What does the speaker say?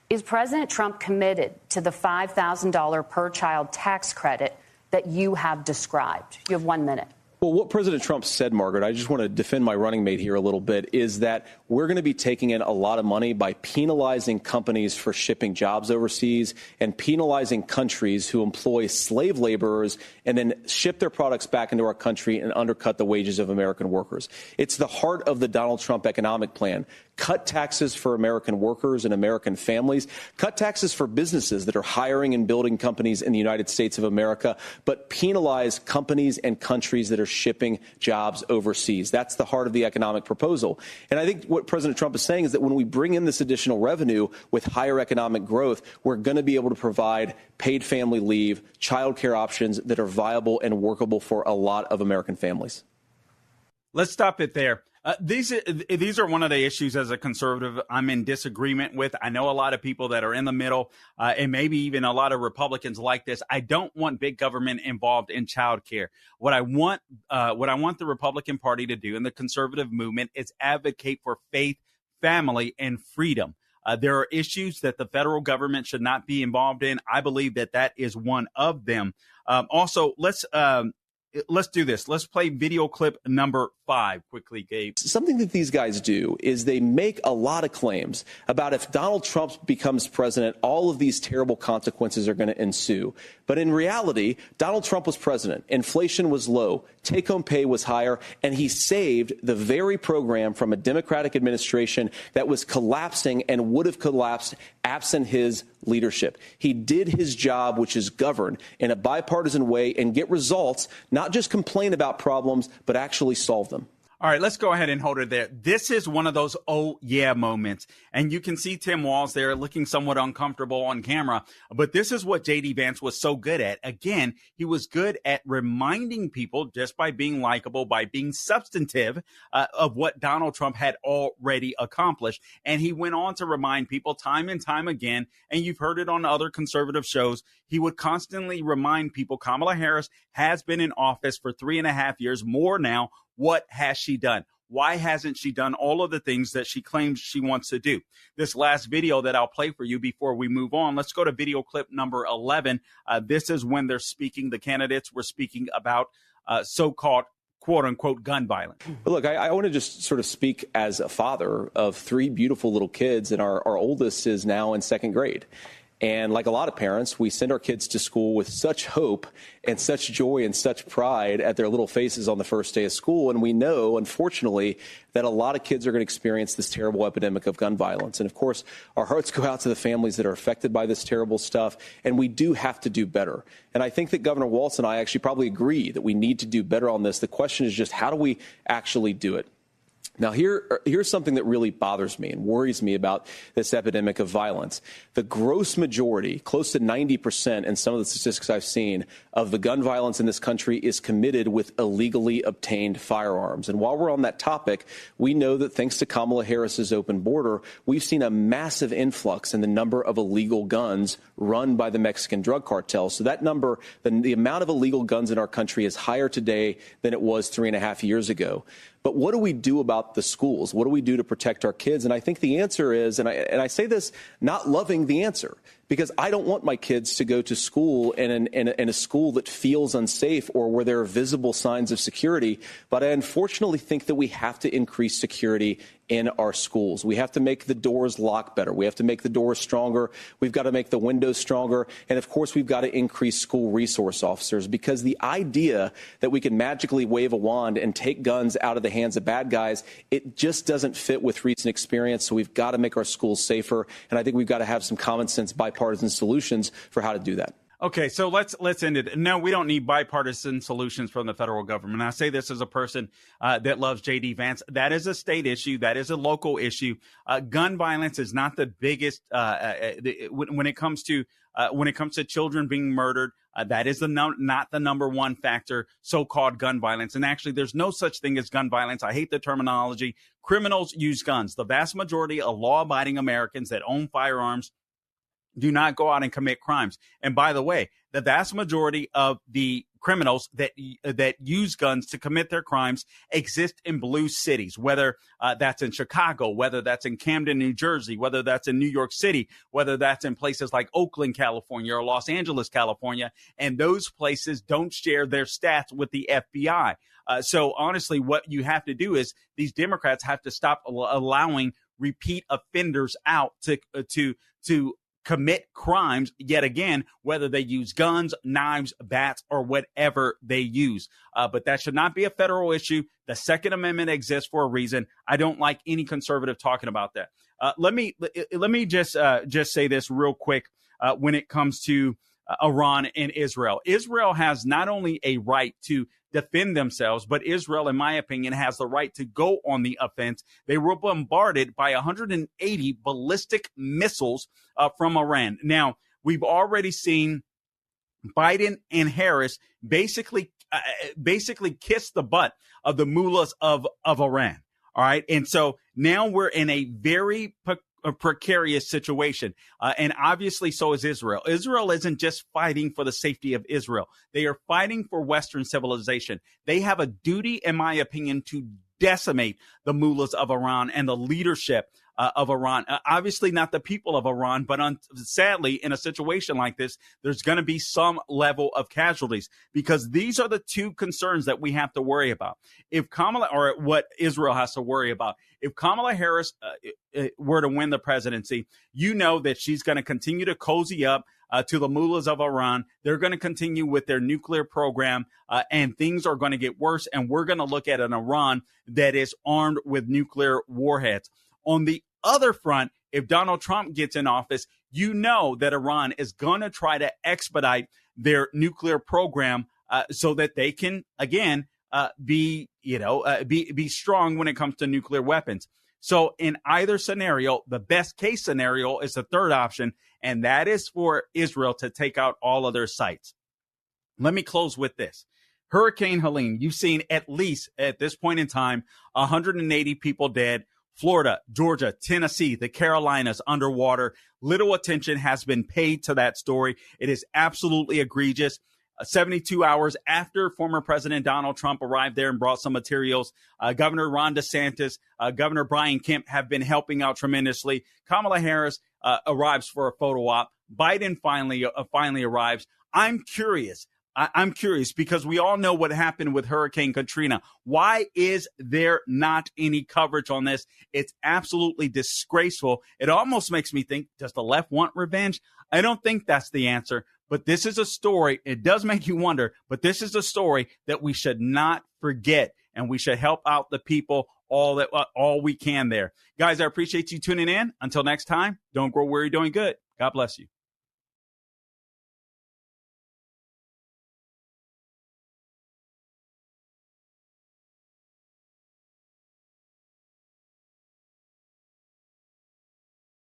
Is President Trump committed to the $5,000 per child tax credit that you have described? You have 1 minute. Well, what President Trump said, Margaret, I just want to defend my running mate here a little bit, is that we're going to be taking in a lot of money by penalizing companies for shipping jobs overseas and penalizing countries who employ slave laborers and then ship their products back into our country and undercut the wages of American workers. It's the heart of the Donald Trump economic plan. Cut taxes for American workers and American families. Cut taxes for businesses that are hiring and building companies in the United States of America, but penalize companies and countries that are shipping jobs overseas. That's the heart of the economic proposal. And I think what President Trump is saying is that when we bring in this additional revenue with higher economic growth, we're going to be able to provide paid family leave, child care options that are viable and workable for a lot of American families. Let's stop it there. These are one of the issues as a conservative I'm in disagreement with. I know a lot of people that are in the middle and maybe even a lot of Republicans like this. I don't want big government involved in child care. What I want the Republican Party to do and the conservative movement is advocate for faith, family, and freedom. There are issues that the federal government should not be involved in. I believe that is one of them. Also, let's do this. Let's play video clip number 5 quickly, Gabe. Something that these guys do is they make a lot of claims about if Donald Trump becomes president, all of these terrible consequences are going to ensue. But in reality, Donald Trump was president. Inflation was low. Take-home pay was higher. And he saved the very program from a Democratic administration that was collapsing and would have collapsed absent his leadership. He did his job, which is govern in a bipartisan way and get results, not just complain about problems, but actually solve them. All right, let's go ahead and hold it there. This is one of those oh yeah moments. And you can see Tim Walz there looking somewhat uncomfortable on camera. But this is what J.D. Vance was so good at. Again, he was good at reminding people just by being likable, by being substantive of what Donald Trump had already accomplished. And he went on to remind people time and time again, and you've heard it on other conservative shows, he would constantly remind people Kamala Harris has been in office for 3.5 years, more now. What has she done? Why hasn't she done all of the things that she claims she wants to do? This last video that I'll play for you before we move on, let's go to video clip number 11. This is when they're speaking, the candidates were speaking about so-called quote unquote gun violence. But look, I want to just sort of speak as a father of 3 beautiful little kids, and our oldest is now in 2nd grade. And like a lot of parents, we send our kids to school with such hope and such joy and such pride at their little faces on the first day of school. And we know, unfortunately, that a lot of kids are going to experience this terrible epidemic of gun violence. And of course, our hearts go out to the families that are affected by this terrible stuff. And we do have to do better. And I think that Governor Walz and I actually probably agree that we need to do better on this. The question is just how do we actually do it? Now, here's something that really bothers me and worries me about this epidemic of violence. The gross majority, close to 90% in some of the statistics I've seen, of the gun violence in this country is committed with illegally obtained firearms. And while we're on that topic, we know that thanks to Kamala Harris's open border, we've seen a massive influx in the number of illegal guns run by the Mexican drug cartel. So that number, the amount of illegal guns in our country is higher today than it was 3.5 years ago. But what do we do about the schools? What do we do to protect our kids? And I think the answer is, and I say this not loving the answer, because I don't want my kids to go to school in a school that feels unsafe or where there are visible signs of security. But I unfortunately think that we have to increase security in our schools. We have to make the doors lock better. We have to make the doors stronger. We've got to make the windows stronger. And of course, we've got to increase school resource officers, because the idea that we can magically wave a wand and take guns out of the hands of bad guys, it just doesn't fit with recent experience. So we've got to make our schools safer. And I think we've got to have some common sense bipartisan solutions for how to do that. Okay, so let's end it. No, we don't need bipartisan solutions from the federal government. I say this as a person that loves J.D. Vance. That is a state issue. That is a local issue. Gun violence is not the biggest when it comes to children being murdered. That is not the number one factor, so-called gun violence. And actually, there's no such thing as gun violence. I hate the terminology. Criminals use guns. The vast majority of law-abiding Americans that own firearms do not go out and commit crimes. And by the way, the vast majority of the criminals that use guns to commit their crimes exist in blue cities, whether that's in Chicago, whether that's in Camden, New Jersey, whether that's in New York City, whether that's in places like Oakland, California, or Los Angeles, California. And those places don't share their stats with the FBI. So honestly, what you have to do is these Democrats have to stop allowing repeat offenders out to commit crimes yet again, whether they use guns, knives, bats, or whatever they use. But that should not be a federal issue. The Second Amendment exists for a reason. I don't like any conservative talking about that. Let me just say this real quick when it comes to Iran and Israel. Israel has not only a right to defend themselves, but Israel, in my opinion, has the right to go on the offense. They were bombarded by 180 ballistic missiles from Iran. Now, we've already seen Biden and Harris basically kiss the butt of the mullahs of Iran. All right. And so now we're in a very precarious situation. And obviously so is Israel. Israel isn't just fighting for the safety of Israel. They are fighting for Western civilization. They have a duty, in my opinion, to decimate the mullahs of Iran and the leadership of Iran. Obviously not the people of Iran, but sadly, in a situation like this, there's going to be some level of casualties, because these are the two concerns that we have to worry about. If Kamala, or what Israel has to worry about, if Kamala Harris were to win the presidency, you know that she's going to continue to cozy up to the mullahs of Iran. They're going to continue with their nuclear program, and things are going to get worse. And we're going to look at an Iran that is armed with nuclear warheads. On the other front, if Donald Trump gets in office, you know that Iran is going to try to expedite their nuclear program so that they can, again, be strong when it comes to nuclear weapons. So in either scenario, the best case scenario is the third option, and that is for Israel to take out all of their sites. Let me close with this. Hurricane Helene, you've seen at least at this point in time, 180 people dead. Florida, Georgia, Tennessee, the Carolinas underwater. Little attention has been paid to that story. It is absolutely egregious. 72 hours after former President Donald Trump arrived there and brought some materials, Governor Ron DeSantis, Governor Brian Kemp have been helping out tremendously. Kamala Harris arrives for a photo op. Biden finally arrives. I'm curious because we all know what happened with Hurricane Katrina. Why is there not any coverage on this? It's absolutely disgraceful. It almost makes me think, does the left want revenge? I don't think that's the answer. But this is a story. It does make you wonder, but this is a story that we should not forget, and we should help out the people all we can there. Guys, I appreciate you tuning in. Until next time, don't grow weary doing good. God bless you.